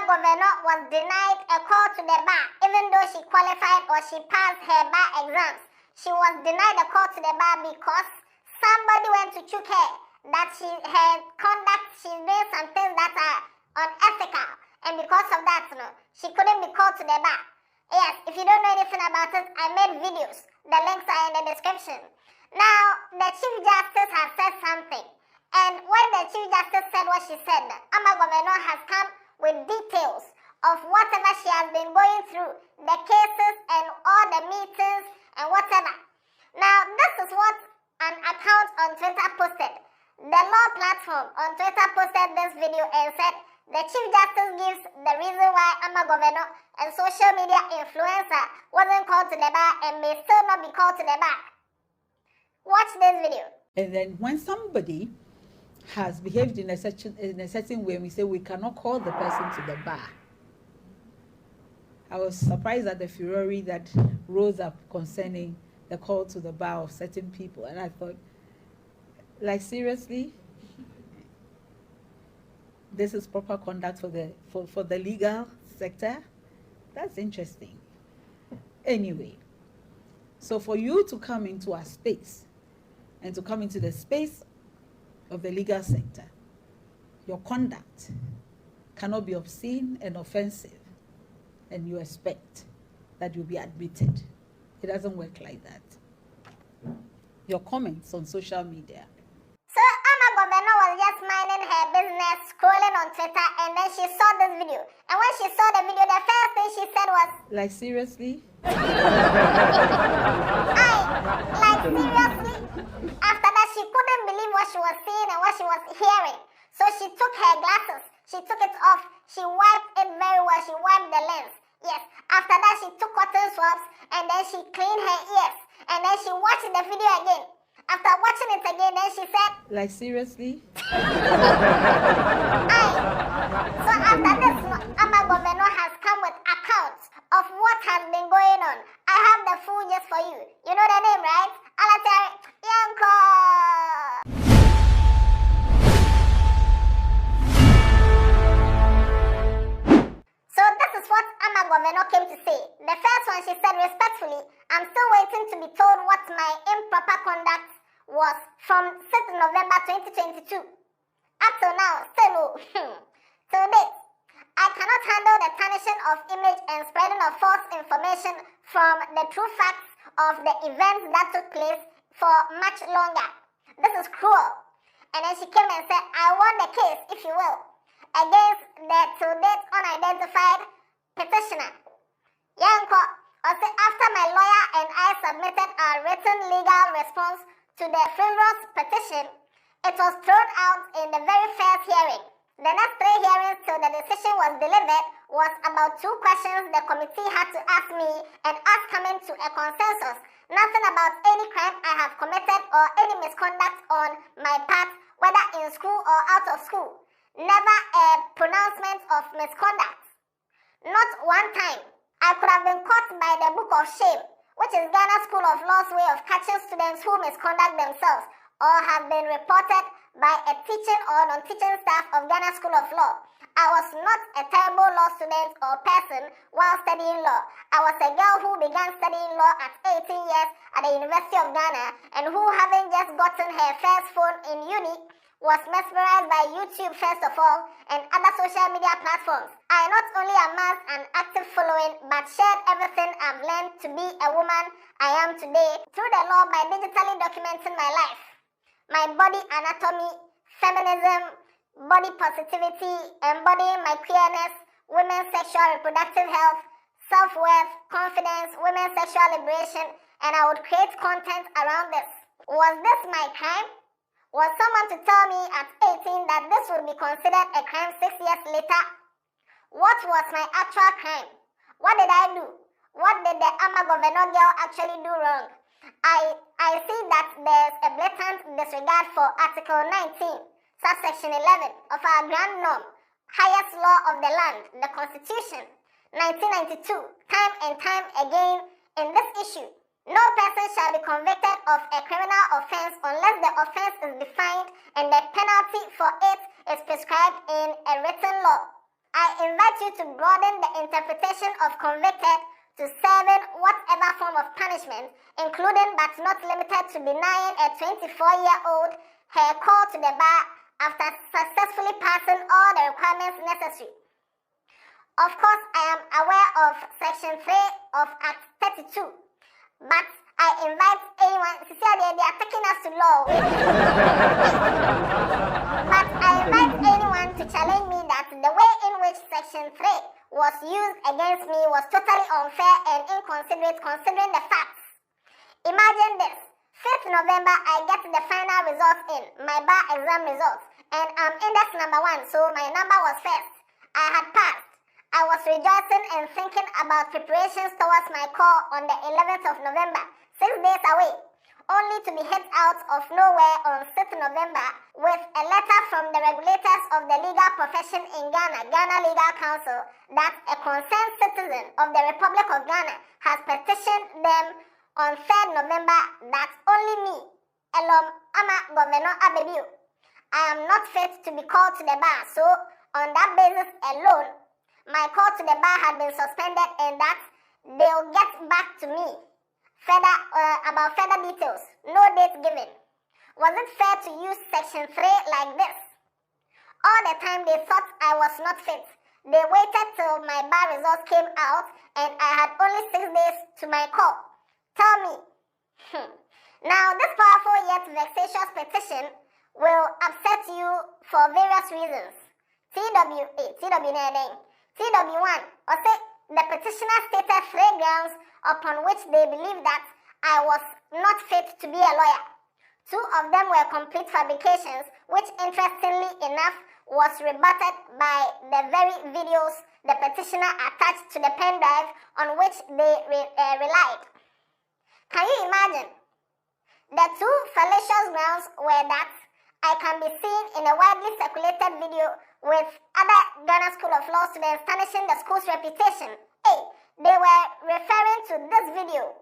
Governor was denied a call to the bar, even though she qualified or she passed her bar exams. She was denied a call to the bar because somebody went to choke her, that her conduct, she's doing some things that are unethical, and because of that, she couldn't be called to the bar. Yes, if you don't know anything about it, I made videos. The links are in the description. Now, the Chief Justice has said something, and when the Chief Justice said what she said, Ama Governor has come with details of whatever she has been going through, the cases and all the meetings and whatever. Now, this is what an account on Twitter posted. The Law Platform on Twitter posted this video and said, the Chief Justice gives the reason why Ama Governor and social media influencer wasn't called to the bar and may still not be called to the bar. Watch this video. And then when somebody has behaved in a certain way, we say we cannot call the person to the bar. I was surprised at the furor that rose up concerning the call to the bar of certain people, and I thought, like, seriously, this is proper conduct for the legal sector? That's interesting. Anyway, so for you to come into our space and to come into the space of the legal sector, your conduct cannot be obscene and offensive, and you expect that you'll be admitted. It doesn't work like that. Your comments on social media. So Ama Governor was just minding her business, scrolling on Twitter, and then she saw this video. And when she saw the video, the first thing she said was, like, seriously? Like, seriously? After that, she couldn't believe what she was seeing and what she was hearing. So she took her glasses, she took it off, she wiped it very well, she wiped the lens. Yes, after that, she took cotton swabs, and then she cleaned her ears, and then she watched the video again. After watching it again, then she said, like, seriously? So after this, Ama Governor has come with accounts of what has been going on. I have the full gist for you. You know the name, right? Alatari Yanko. So this is what Ama Governor came to say. The first one, she said respectfully, I'm still waiting to be told what my improper conduct was from 6th November 2022. Up to now, still no. Till date, I cannot handle the tarnishing of image and spreading of false information from the true facts of the events that took place for much longer. This is cruel. And then she came and said, I won the case, if you will, against the till date unidentified petitioner. Yanko, after my lawyer and I submitted our written legal response to the frivolous petition, it was thrown out in the very first hearing. The next 3 hearings till the decision was delivered was about 2 questions the committee had to ask me, and us coming to a consensus. Nothing about any crime I have committed or any misconduct on my part, whether in school or out of school. Never a pronouncement of misconduct. Not one time. I could have been caught by the Book of Shame, which is Ghana School of Law's way of catching students who misconduct themselves or have been reported by a teaching or non-teaching staff of Ghana School of Law. I was not a terrible law student or person while studying law. I was a girl who began studying law at 18 years at the University of Ghana and who, having just gotten her first phone in uni, was mesmerized by YouTube first of all and other social media platforms. I not only amassed an active following but shared everything I've learned to be a woman I am today through the law by digitally documenting my life, my body anatomy, feminism, body positivity, embodying my queerness, women's sexual reproductive health, self-worth, confidence, women's sexual liberation, and I would create content around this. Was this my crime? Was someone to tell me at 18 that this would be considered a crime 6 years later? What was my actual crime? What did I do? What did the Ama Governor girl actually do wrong? I see that there's a blatant disregard for Article 19, subsection 11 of our grand norm, highest law of the land, the Constitution, 1992, time and time again in this issue. No person shall be convicted of a criminal offense unless the offense is defined and the penalty for it is prescribed in a written law. I invite you to broaden the interpretation of convicted to serving whatever form of punishment, including but not limited to denying a 24-year-old her call to the bar after successfully passing all the requirements necessary. Of course, I am aware of Section 3 of Act 32, but I invite anyone, they are taking us to law. But I invite anyone to challenge me that the way in which Section 3 was used against me was totally unfair and inconsiderate considering the facts. Imagine this. 5th November, I get the final results in, my bar exam results, and I'm index number 1, so my number was first. I had passed. I was rejoicing and thinking about preparations towards my call on the 11th of November, 6 days away, only to be hit out of nowhere on 6th November with a letter from the regulators of the legal profession in Ghana, Ghana Legal Council, that a concerned citizen of the Republic of Ghana has petitioned them on 3rd November that only me, Elom Ama Governor Abebiu, I am not fit to be called to the bar, so on that basis alone, my call to the bar had been suspended and that they'll get back to me about further details. No date given. Was it fair to use Section 3 like this? All the time they thought I was not fit. They waited till my bar results came out and I had only 6 days to my call. Tell me. Now this powerful yet vexatious petition will upset you for various reasons. TW1, or say the petitioner stated 3 grounds upon which they believe that I was not fit to be a lawyer. 2 of them were complete fabrications, which interestingly enough was rebutted by the very videos the petitioner attached to the pen drive on which they relied. Can you imagine? The 2 fallacious grounds were that I can be seen in a widely circulated video with other Ghana School of Law students tarnishing the school's reputation. Hey, they were referring to this video.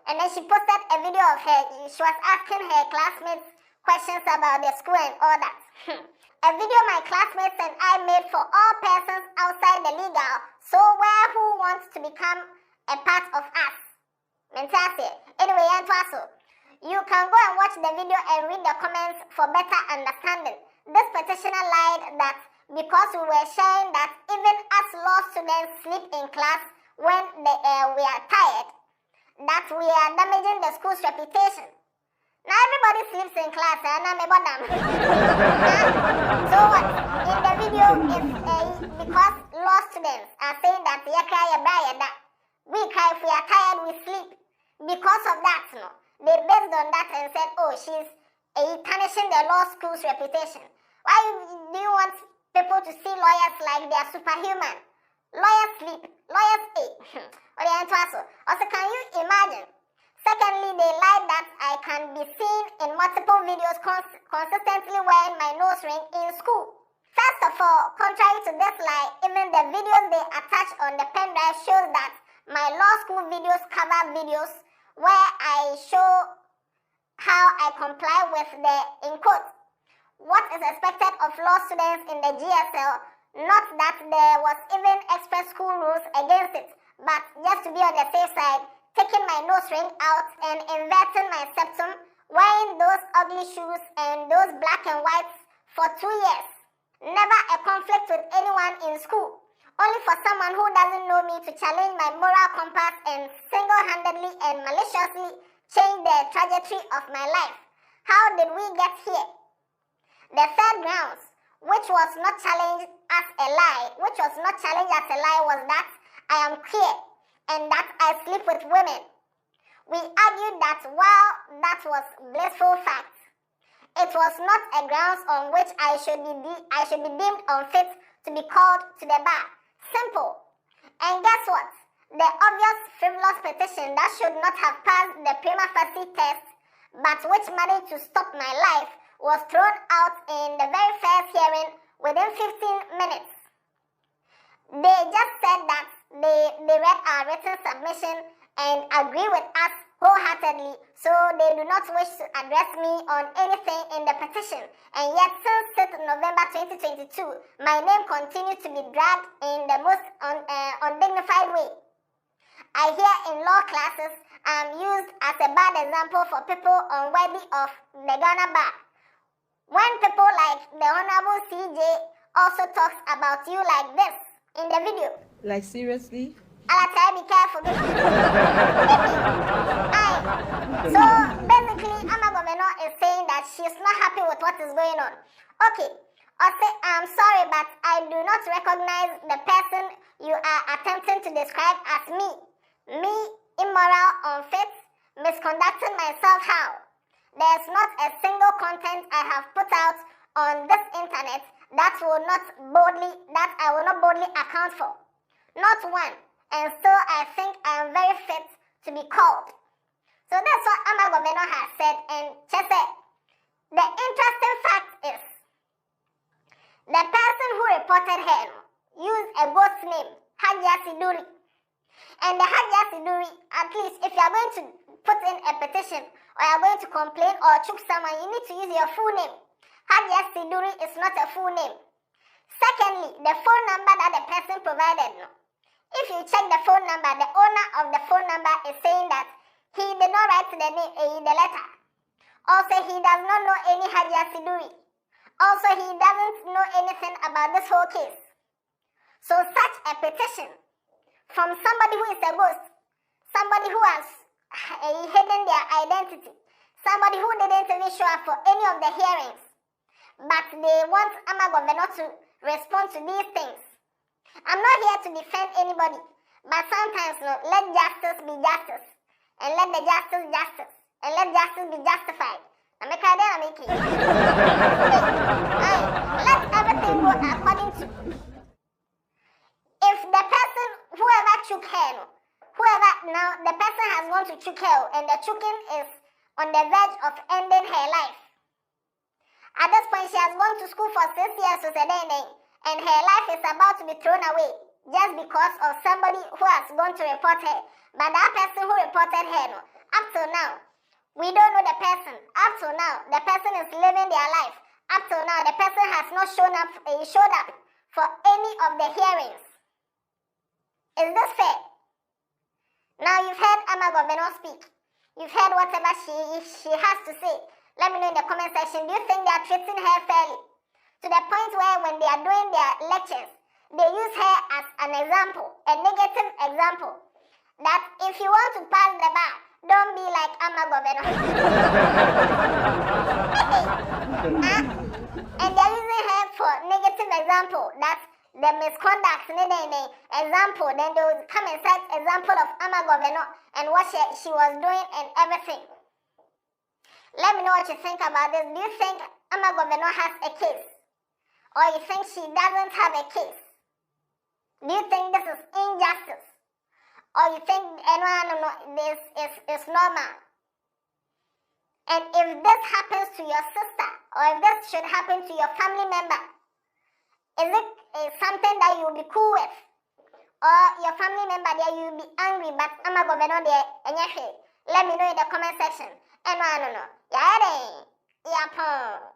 And then she posted a video of her. She was asking her classmates questions about the school and all that. A video my classmates and I made for all persons outside the legal, so where who wants to become a part of us. Anyway, you can go and watch the video and read the comments for better understanding. This petitioner lied that because we were sharing that even as law students sleep in class when we are tired, that we are damaging the school's reputation. Now everybody sleeps in class, and I'm about them. So what? In the video, it's because law students are saying that we cry if we are tired, we sleep. Because of that, no, they based on that and said, oh, she's tarnishing the law school's reputation. Why do you want people to see lawyers like they are superhuman? Lawyers sleep, lawyers eat. Also, can you imagine? Secondly, they lied that I can be seen in multiple videos consistently wearing my nose ring in school. First of all, contrary to this lie, even the videos they attach on the pen drive shows that my law school videos cover videos where I show how I comply with the, in quotes, what is expected of law students in the GSL, not that there was even express school rules against it, but just to be on the safe side, taking my nose ring out and inverting my septum, wearing those ugly shoes and those black and whites for 2 years. Never a conflict with anyone in school. Only for someone who doesn't know me to challenge my moral compass and single-handedly and maliciously change the trajectory of my life. How did we get here? The third grounds, which was not challenged as a lie, was that I am queer and that I sleep with women. We argued that while that was blissful fact, it was not a grounds on which I should be deemed unfit to be called to the bar. Simple. And guess what? The obvious frivolous petition that should not have passed the prima facie test, but which managed to stop my life, was thrown out in the very first hearing within 15 minutes. They just said that they read our written submission and agree with us wholeheartedly, so they do not wish to address me on anything in the petition. And yet, since 6th November 2022, my name continues to be dragged in the most undignified way. I hear in law classes I'm used as a bad example for people unworthy of the Ghana bar. When people like the Honorable CJ also talks about you like this in the video. Like seriously? Alata, be careful. So basically, Ama Governor is saying that she's not happy with what is going on. Okay, I'll say I'm sorry, but I do not recognize the person you are attempting to describe as me. Me, immoral, unfit, misconducting myself how? There's not a single content I have put out on this internet that I will not boldly account for. Not one. And still I think I am very fit to be called. So that's what Ama Governor has said, and she said, the interesting fact is, the person who reported her used a ghost name, Hajia Siduri. And the Hajia Siduri, at least if you are going to put in a petition, or you are going to complain or choke someone, you need to use your full name. Hajia Siduri is not a full name. Secondly, the phone number that the person provided, if you check the phone number, the owner of the phone number is saying that he did not write the letter. Also, he does not know any Hajia Siduri. Also, he doesn't know anything about this whole case. So such a petition from somebody who is a ghost, somebody who has hidden their identity, somebody who didn't even show up for any of the hearings, but they want Ama Governor to respond to these things. I'm not here to defend anybody, but sometimes let justice be justice, and let the justice justice, and let justice be justified. Let everything go according to. If the person, whoever took her, now the person has gone to choke her, and the choking is on the verge of ending her life. At this point, she has gone to school for 6 years to and her life is about to be thrown away just because of somebody who has gone to report her. But that person who reported her, up till now, we don't know the person. Up till now, the person is living their life. Up till now, the person has not showed up for any of the hearings. Is this fair? Now you've heard Ama Governor speak. You've heard whatever she has to say. Let me know in the comment section. Do you think they are treating her fairly? To the point where when they are doing their lectures, they use her as an example, a negative example. That if you want to pass the bar, don't be like Ama Governor. And they're using her for negative example. That's the misconduct example. Then they will come and cite example of Ama Governor and what she was doing and everything. Let me know what you think about this. Do you think Ama Governor has a case? Or you think she doesn't have a case? Do you think this is injustice? Or you think this is normal? And if this happens to your sister, or if this should happen to your family member, is it something that you'll be cool with? Or your family member there, you'll be angry, but Ama Governor there, and let me know in the comment section. And I don't know. Yeah,